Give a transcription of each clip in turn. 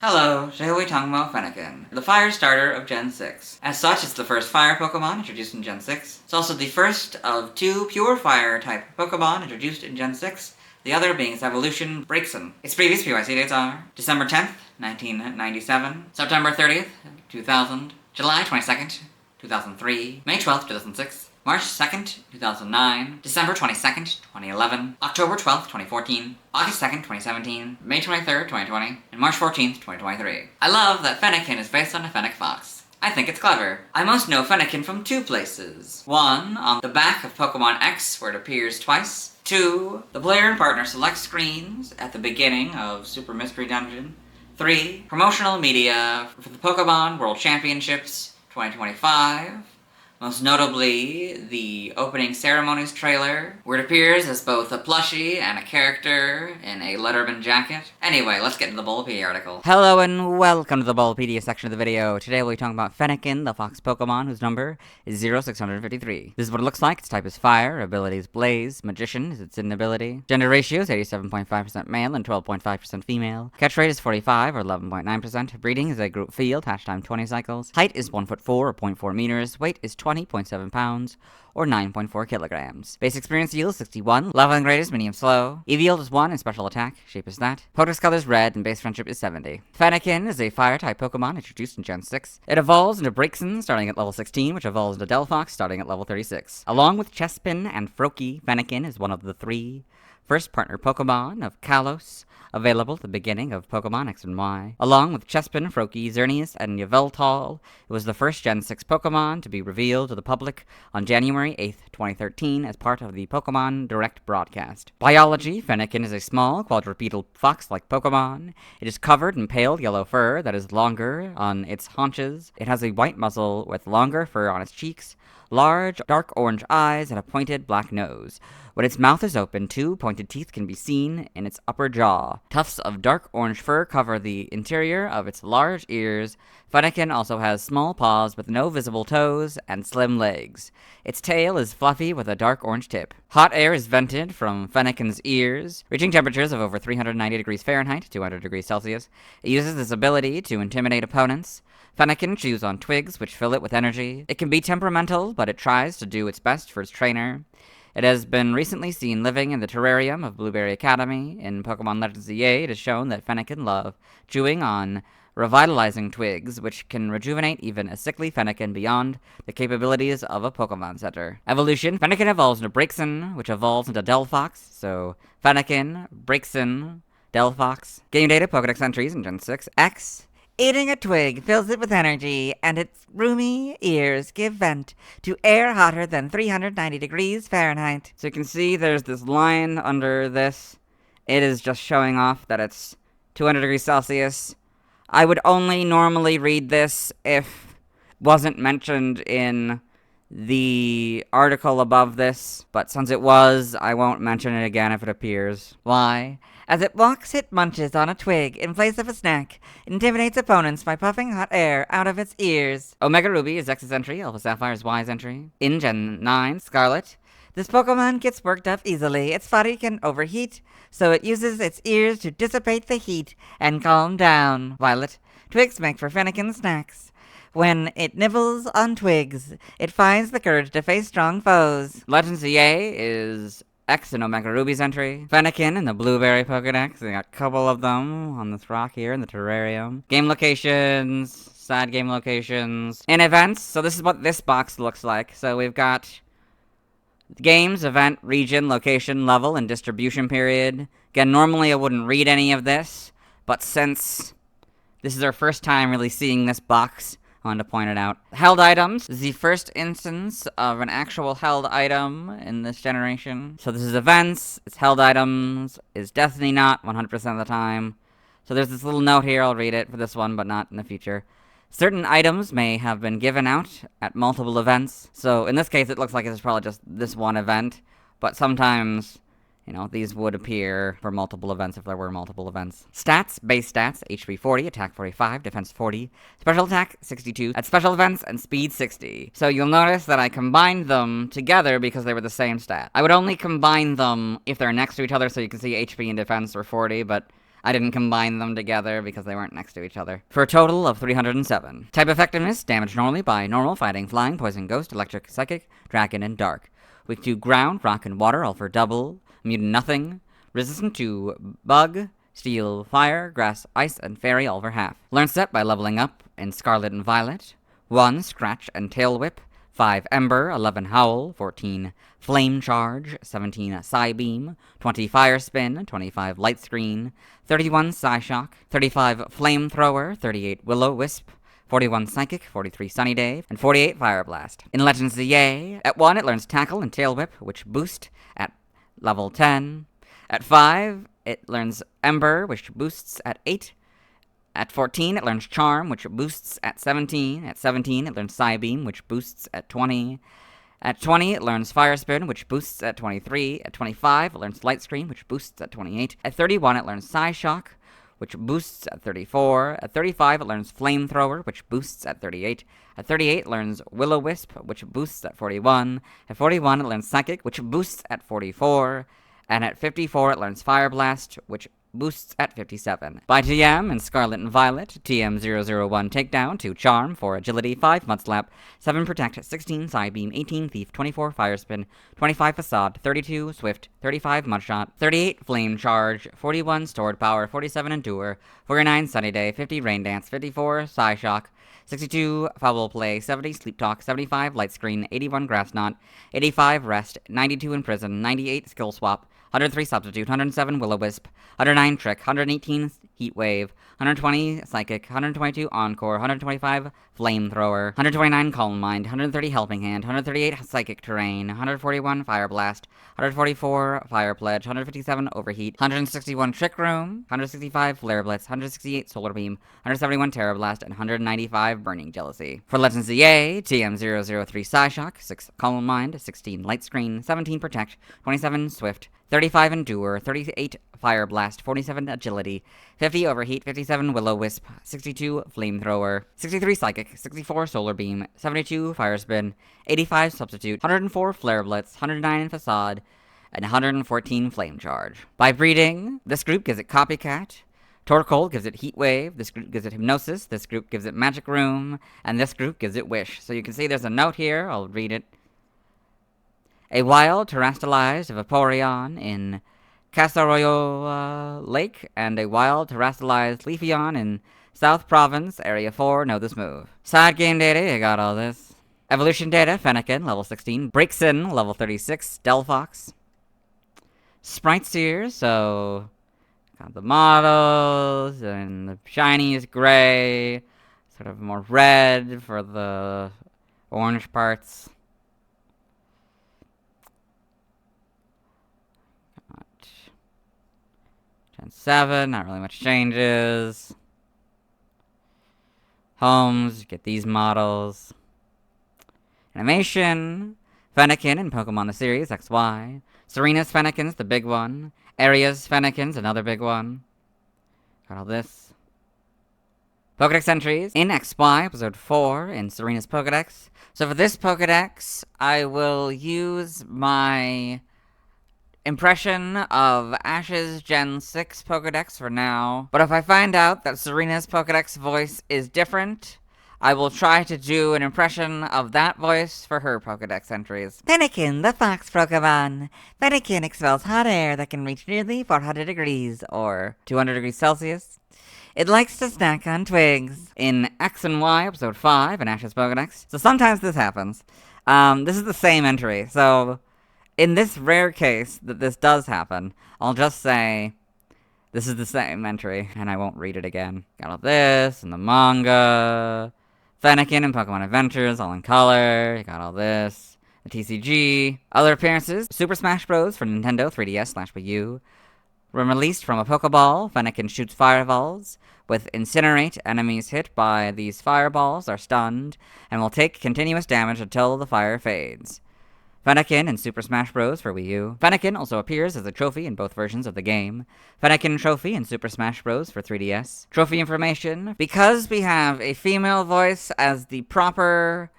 Hello, today we'll be talking about Fennekin, the fire starter of Gen 6. As such, it's the first fire Pokemon introduced in Gen 6. It's also the first of two pure fire type Pokemon introduced in Gen 6, the other being its evolution, Braixen. Its previous PYC dates are December 10th, 1997, September 30th, 2000, July 22nd, 2003, May 12th, 2006, March 2nd, 2009, December 22nd, 2011, October 12th, 2014, August 2nd, 2017, May 23rd, 2020, and March 14th, 2023. I love that Fennekin is based on a Fennec Fox. I think it's clever. I most know Fennekin from two places. One, on the back of Pokemon X, where it appears twice. Two, the player and partner select screens at the beginning of Super Mystery Dungeon. 3, promotional media for the Pokemon World Championships 2025. Most notably, the opening ceremonies trailer, where it appears as both a plushie and a character in a Letterman jacket. Anyway, let's get into the Bulbapedia article. Hello and welcome to the Bulbapedia section of the video. Today we'll be talking about Fennekin, the fox Pokemon, whose number is 0653. This is what it looks like. Its type is fire, ability is blaze, magician is its hidden ability. Gender ratio is 87.5% male and 12.5% female. Catch rate is 45 or 11.9%. Breeding is a group field, hatch time 20 cycles. Height is 1 foot 4 or 0.4 meters. Weight is 20.7 pounds, or 9.4 kilograms. Base experience yield is 61, leveling grade is medium slow, EV yield is 1, and special attack, shape is that. Pokedex color is red, and base friendship is 70. Fennekin is a fire-type Pokemon introduced in Gen 6. It evolves into Braixen starting at level 16, which evolves into Delphox starting at level 36. Along with Chespin and Froakie, Fennekin is one of the 3 first partner Pokemon of Kalos, available at the beginning of Pokemon X and Y. Along with Chespin, Froakie, Xerneas, and Yveltal, it was the first Gen 6 Pokemon to be revealed to the public on January 8th, 2013 as part of the Pokemon Direct broadcast. Biology: Fennekin is a small, quadrupedal fox-like Pokemon. It is covered in pale yellow fur that is longer on its haunches. It has a white muzzle with longer fur on its cheeks, large, dark orange eyes, and a pointed black nose. When its mouth is open, 2 pointed teeth can be seen in its upper jaw. Tufts of dark orange fur cover the interior of its large ears. Fennekin also has small paws with no visible toes and slim legs. Its tail is fluffy with a dark orange tip. Hot air is vented from Fennekin's ears, reaching temperatures of over 390 degrees Fahrenheit, 200 degrees Celsius. It uses this ability to intimidate opponents. Fennekin chews on twigs, which fill it with energy. It can be temperamental, but it tries to do its best for its trainer. It has been recently seen living in the terrarium of Blueberry Academy. In Pokemon Legends EA, it is shown that Fennekin love chewing on revitalizing twigs, which can rejuvenate even a sickly Fennekin beyond the capabilities of a Pokemon Center. Evolution: Fennekin evolves into Braixen, which evolves into Delphox, so Fennekin, Braixen, Delphox. Game data: Pokedex entries in Gen 6. X. Eating a twig fills it with energy, and its roomy ears give vent to air hotter than 390 degrees Fahrenheit. So you can see there's this line under this. It is just showing off that it's 200 degrees Celsius. I would only normally read this if it wasn't mentioned in the article above this, but since it was, I won't mention it again if it appears. Why? As it walks, it munches on a twig in place of a snack, intimidates opponents by puffing hot air out of its ears. Omega Ruby is X's entry, Alpha Sapphire is Y's entry. In Gen 9, Scarlet, this Pokemon gets worked up easily. Its body can overheat, so it uses its ears to dissipate the heat and calm down. Violet, twigs make for Fennekin snacks. When it nibbles on twigs, it finds the courage to face strong foes. Legends EA is X and Omega Ruby's entry. Fennekin and the Blueberry Pokedex. They got a couple of them on this rock here in the terrarium. Game locations, side game locations, and events. So this is what this box looks like. So we've got games, event, region, location, level, and distribution period. Again, normally I wouldn't read any of this, but since this is our first time really seeing this box, I wanted to point it out. Held items. This is the first instance of an actual held item in this generation. So this is events, it's held items, is Destiny not 100% of the time. So there's this little note here, I'll read it for this one, but not in the future. Certain items may have been given out at multiple events. So in this case, it looks like it's probably just this one event, but sometimes, you know, these would appear for multiple events if there were multiple events. Stats, base stats, HP 40, attack 45, defense 40, special attack 62, at special events, and speed 60. So you'll notice that I combined them together because they were the same stat. I would only combine them if they're next to each other so you can see HP and defense were 40, but I didn't combine them together because they weren't next to each other. For a total of 307. Type effectiveness, damage normally by normal, fighting, flying, poison, ghost, electric, psychic, dragon, and dark. Weak to ground, rock, and water, all for double. Immune to nothing. Resistant to bug, steel, fire, grass, ice, and fairy, all for half. Learn set by leveling up in Scarlet and Violet. 1. Scratch and Tail Whip. 5. Ember, 11. Howl, 14. Flame Charge, 17. Psybeam, 20. Fire Spin, 25. Light Screen, 31. Psyshock, 35. Flamethrower, 38. Will-O-Wisp, 41. Psychic, 43. Sunny Day, and 48. Fire Blast. In Legends of Yay, at 1 it learns Tackle and Tail Whip, which boost at level 10. At 5 it learns Ember, which boosts at 8. At 14, it learns Charm, which boosts at 17. At 17, it learns Psybeam, which boosts at 20. At 20, it learns Fire Spin, which boosts at 23. At 25, it learns Light Screen, which boosts at 28. At 31, it learns Psyshock, which boosts at 34. At 35, it learns Flamethrower, which boosts at 38. At 38, it learns Will-O-Wisp, which boosts at 41. At 41, it learns Psychic, which boosts at 44. And at 54, it learns Fire Blast, which boosts at 57. By TM in Scarlet and Violet, TM001 Takedown, 2 Charm, 4 Agility, 5 Mudslap, 7 Protect, 16 Psybeam, 18 Thief, 24 Fire Spin, 25 Facade, 32 Swift, 35 Mudshot, 38 Flame Charge, 41 Stored Power, 47 Endure, 49 Sunny Day, 50 Rain Dance, 54 Psyshock, 62 Foul Play, 70 Sleep Talk, 75 Light Screen, 81 Grass Knot, 85 Rest, 92 Imprison, 98 Skill Swap, 103 Substitute, 107 Will-O-Wisp, 109 Trick, 118 Heat Wave, 120 Psychic, 122 Encore, 125 Flamethrower, 129 Calm Mind, 130 Helping Hand, 138 Psychic Terrain, 141 Fire Blast, 144 Fire Pledge, 157 Overheat, 161 Trick Room, 165 Flare Blitz, 168 Solar Beam, 171 Terror Blast, and 195 Burning Jealousy. For Legends of Yay, TM003 Psyshock, 6 Calm Mind, 16 Light Screen, 17 Protect, 27 Swift, 35 Endure, 38 Fire Blast, 47 Agility, 50 Overheat, 57 Will-O-Wisp, 62 Flamethrower, 63 Psychic, 64 Solar Beam, 72 Fire Spin, 85 Substitute, 104 Flare Blitz, 109 Facade, and 114 Flame Charge. By breeding, this group gives it Copycat, Torkoal gives it Heat Wave, this group gives it Hypnosis, this group gives it Magic Room, and this group gives it Wish. So you can see there's a note here, I'll read it. A wild terrestrialized Vaporeon in Casaroyo Lake, and a wild terrestrialized Leafeon in South Province, Area 4, know this move. Side game data, you got all this. Evolution data, Fennekin, level 16. Breaks in, level 36. Delphox. Sprites here, so got the models, and the shiny is gray, sort of more red for the orange parts. Gen 7, not really much changes. Homes, get these models. Animation, Fennekin in Pokemon the series, XY. Serena's Fennekin's the big one. Aria's Fennekin's another big one. Got all this. Pokedex entries in XY, episode 4, in Serena's Pokedex. So for this Pokedex, I will use my impression of Ash's Gen 6 Pokedex for now. But if I find out that Serena's Pokedex voice is different, I will try to do an impression of that voice for her Pokedex entries. Fennekin, the fox Pokemon. Fennekin expels hot air that can reach nearly 400 degrees, or 200 degrees Celsius. It likes to snack on twigs. In X and Y, episode 5, in Ash's Pokedex. So sometimes this happens. This is the same entry, so in this rare case that this does happen, I'll just say this is the same entry, and I won't read it again. Got all this, and the manga, Fennekin and Pokemon Adventures, all in color. You got all this, the TCG. Other appearances, Super Smash Bros. For Nintendo 3DS/Wii U. When released from a Pokeball, Fennekin shoots fireballs. With Incinerate, enemies hit by these fireballs are stunned, and will take continuous damage until the fire fades. Fennekin in Super Smash Bros. For Wii U. Fennekin also appears as a trophy in both versions of the game. Fennekin Trophy in Super Smash Bros. For 3DS. Trophy information. Because we have a female voice as the proper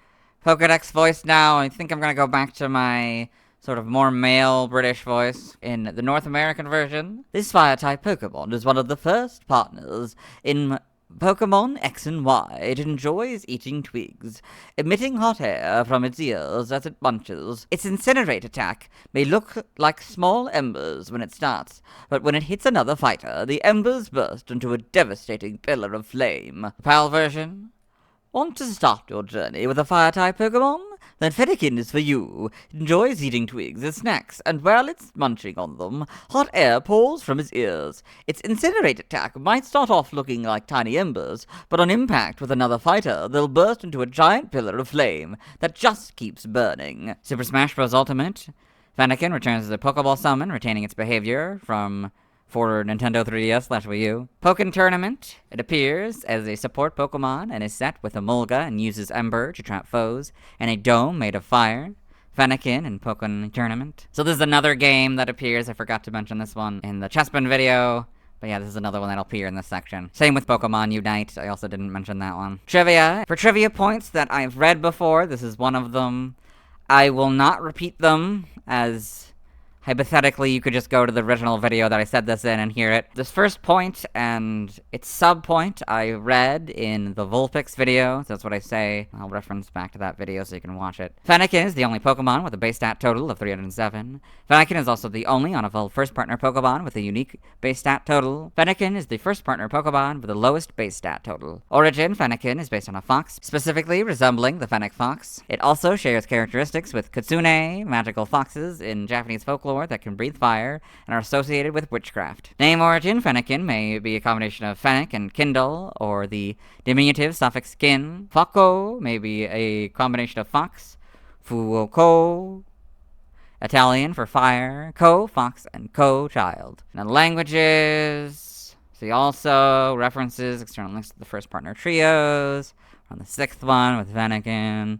Pokedex voice now, I think I'm going to go back to my sort of more male British voice. In the North American version, this fire-type Pokemon is one of the first partners in Pokémon X and Y. It enjoys eating twigs, emitting hot air from its ears as it munches. Its Incinerate attack may look like small embers when it starts, but when it hits another fighter, the embers burst into a devastating pillar of flame. PAL version? Want to start your journey with a fire-type Pokemon? Then Fennekin is for you. It enjoys eating twigs as snacks, and while it's munching on them, hot air pours from its ears. Its Incinerate attack might start off looking like tiny embers, but on impact with another fighter, they'll burst into a giant pillar of flame that just keeps burning. Super Smash Bros. Ultimate. Fennekin returns as a Pokeball summon, retaining its behavior from for Nintendo 3DS/Wii U. Pokken Tournament. It appears as a support Pokemon and is set with a Mulga and uses Ember to trap foes, and a dome made of fire. Fennekin in Pokken Tournament. So this is another game that appears, I forgot to mention this one in the Chessman video, but yeah, this is another one that'll appear in this section. Same with Pokemon Unite, I also didn't mention that one. Trivia. For trivia points that I've read before, this is one of them. I will not repeat them, as hypothetically, you could just go to the original video that I said this in and hear it. This first point and its sub-point I read in the Vulpix video, so that's what I say. I'll reference back to that video so you can watch it. Fennekin is the only Pokemon with a base stat total of 307. Fennekin is also the only unevolved first partner Pokemon with a unique base stat total. Fennekin is the first partner Pokemon with the lowest base stat total. Origin, Fennekin is based on a fox, specifically resembling the Fennec fox. It also shares characteristics with Kitsune, magical foxes in Japanese folklore that can breathe fire and are associated with witchcraft. Name origin, Fennekin may be a combination of Fennec and Kindle, or the diminutive suffix kin. Focco may be a combination of fox, fuoco, Italian for fire, co, fox, and co, child. Now languages, see also references, external links to the first partner trios. We're on the 6th one with Fennekin.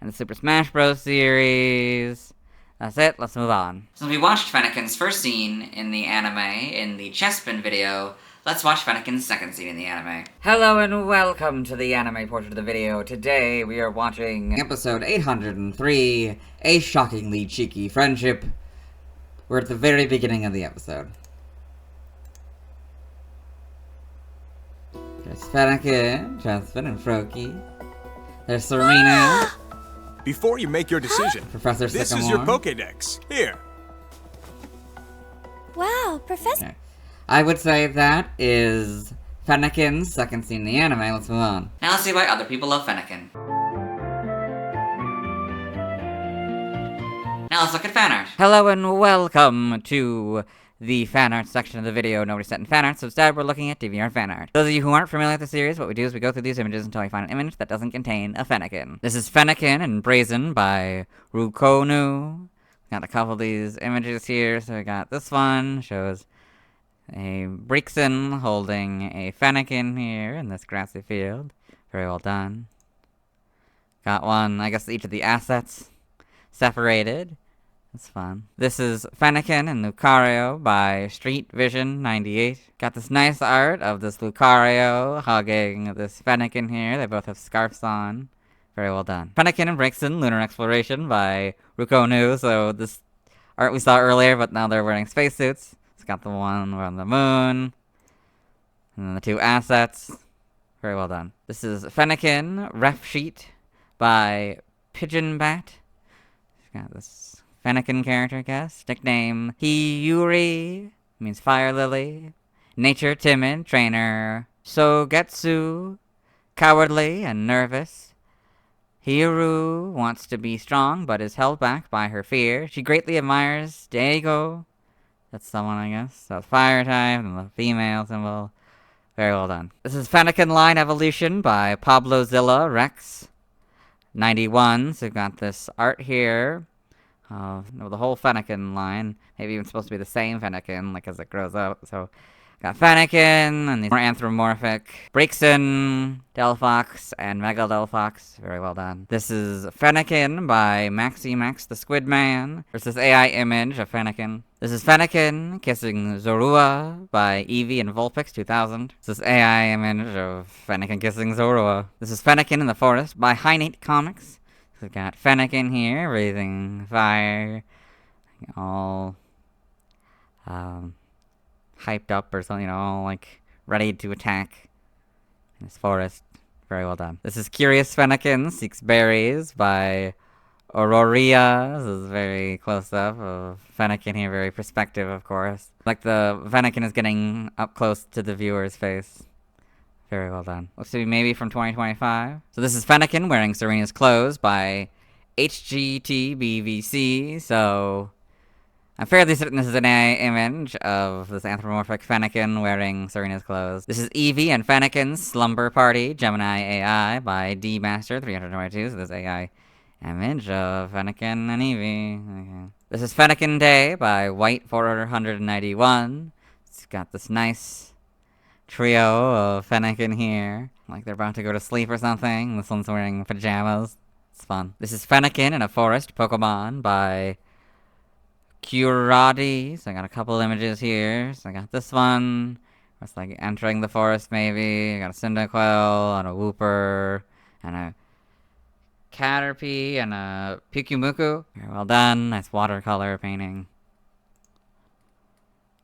And the Super Smash Bros. Series. That's it, let's move on. So we watched Fennekin's first scene in the anime in the Chessman video. Let's watch Fennekin's second scene in the anime. Hello and welcome to the anime portion of the video. Today we are watching episode 803, A Shockingly Cheeky Friendship. We're at the very beginning of the episode. There's Fennekin, Chessman, and Froakie. There's Serena. Before you make your decision, Professor this Sycamore. is your Pokédex. Here. Wow, Professor. Okay. I would say that is Fennekin's second scene in the anime. Let's move on. Now let's see why other people love Fennekin. Now let's look at fan art. Hello and welcome to the fan art section of the video. Nobody sent in fan art, so instead we're looking at DeviantArt fan art. Those of you who aren't familiar with the series, what we do is we go through these images until we find an image that doesn't contain a Fennekin. This is Fennekin and Brazen by Rukonu. Got a couple of these images here. So we got this one, shows a Brixen holding a Fennekin here in this grassy field. Very well done. Got one, I guess each of the assets separated. That's fun. This is Fennekin and Lucario by Street Vision 98. Got this nice art of this Lucario hugging this Fennekin here. They both have scarves on. Very well done. Fennekin and Brixen, Lunar Exploration by Rukonu. So this art we saw earlier, but now they're wearing spacesuits. It's got the one on the moon. And then the two assets. Very well done. This is Fennekin Ref Sheet by Pigeon Bat. Got this Fennekin character, I guess. Nickname Hiyuri, means fire lily. Nature timid, trainer Sogetsu, cowardly and nervous. Hiyuru wants to be strong, but is held back by her fear. She greatly admires Daigo. That's someone, I guess. So fire type and the female symbol. Very well done. This is Fennekin Line Evolution by Pablo Zilla Rex 91. So we've got this art here. The whole Fennekin line, maybe even supposed to be the same Fennekin, like as it grows up. So, got Fennekin, and these more anthropomorphic Brixen, Delphox, and Mega Delphox. Very well done. This is Fennekin by Maximax the Squid Man. There's this AI image of Fennekin. This is Fennekin kissing Zorua by Eevee and Vulpix 2000. This is AI image of Fennekin kissing Zorua. This is Fennekin in the Forest by Highnate Comics. We've got Fennekin here, breathing fire, all hyped up or something, all like ready to attack in this forest. Very well done. This is Curious Fennekin Seeks Berries by Auroria. This is very close up of Fennekin here, very perspective, of course. Like the Fennekin is getting up close to the viewer's face. Very well done. Looks to be maybe from 2025. So this is Fennekin wearing Serena's clothes by HGTBVC. So I'm fairly certain this is an AI image of this anthropomorphic Fennekin wearing Serena's clothes. This is Eevee and Fennekin's Slumber Party, Gemini AI by DMaster322. So this AI image of Fennekin and Eevee. Okay. This is Fennekin Day by White491. It's got this nice trio of Fennekin here. Like they're about to go to sleep or something. This one's wearing pajamas. It's fun. This is Fennekin in a Forest Pokemon by Curati. So I got a couple images here. So I got this one. It's like entering the forest maybe. I got a Cyndaquil and a Wooper and a Caterpie and a Pikumuku. Very well done. Nice watercolor painting.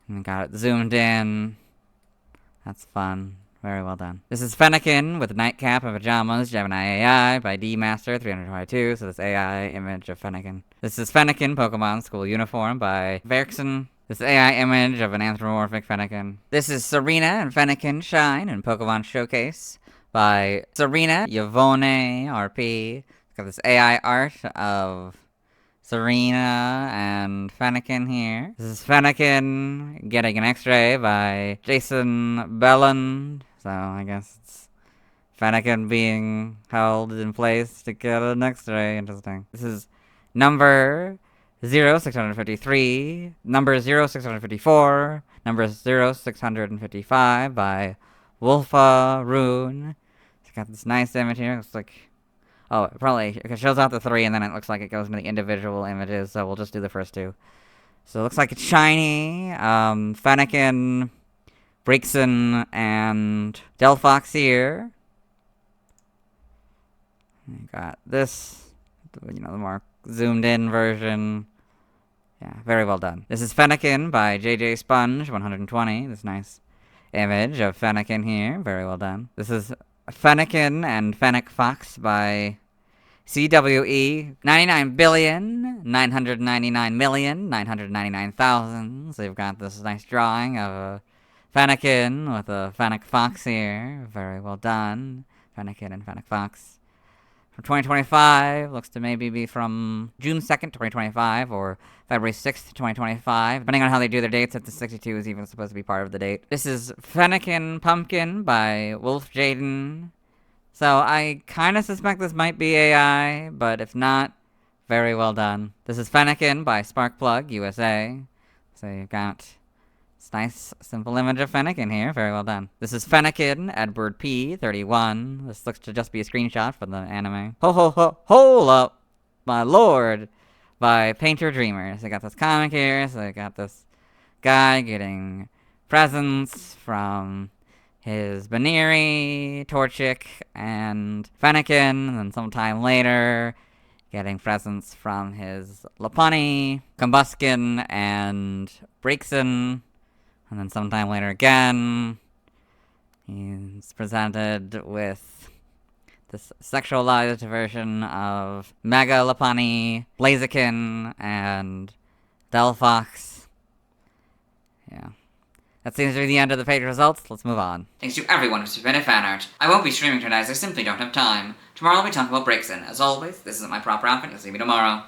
And got it zoomed in. That's fun. Very well done. This is Fennekin with nightcap and pajamas, Gemini AI by DMaster322. So this AI image of Fennekin. This is Fennekin Pokemon School Uniform by Verkson. This AI image of an anthropomorphic Fennekin. This is Serena and Fennekin Shine in Pokemon Showcase by Serena Yvonne RP. Got this AI art of Serena and Fennekin here. This is Fennekin getting an X-ray by Jason Belland. So I guess it's Fennekin being held in place to get an X-ray. Interesting. This is number 0653, number 0654, number 0655 by Wolfa Rune. It's got this nice image here. It's like, oh, it shows out the 3, and then it looks like it goes into the individual images, so we'll just do the first 2. So it looks like it's shiny. Fennekin, Breakson, and Delphox here. We got this, the more zoomed-in version. Yeah, very well done. This is Fennekin by JJ Sponge 120. This nice image of Fennekin here. Very well done. This is Fennekin and Fennec Fox by CWE 99,999,999,000. So you've got this nice drawing of a Fennekin with a Fennec Fox here. Very well done. Fennekin and Fennec Fox. From 2025, looks to maybe be from June 2nd, 2025, or February 6th, 2025. Depending on how they do their dates, if the 62 is even supposed to be part of the date. This is Fennekin Pumpkin by Wolf Jaden. So I kind of suspect this might be AI, but if not, very well done. This is Fennekin by Sparkplug USA. So you've got this nice, simple image of Fennekin here. Very well done. This is Fennekin, Edward P. 31. This looks to just be a screenshot from the anime. Hold up, my lord, by Painter Dreamer. So I got this comic here. So I got this guy getting presents from his Baneri, Torchic, and Fennekin, and then sometime later, getting presents from his Lopunny, Combuskin, and Breakson, and then sometime later again, he's presented with this sexualized version of Mega Lopunny, Blaziken, and Delphox. Yeah. That seems to be the end of the page results. Let's move on. Thanks to everyone who submitted fan art. I won't be streaming tonight as I simply don't have time. Tomorrow I'll be talking about Breakson. As always, this isn't my proper outfit. You'll see me tomorrow.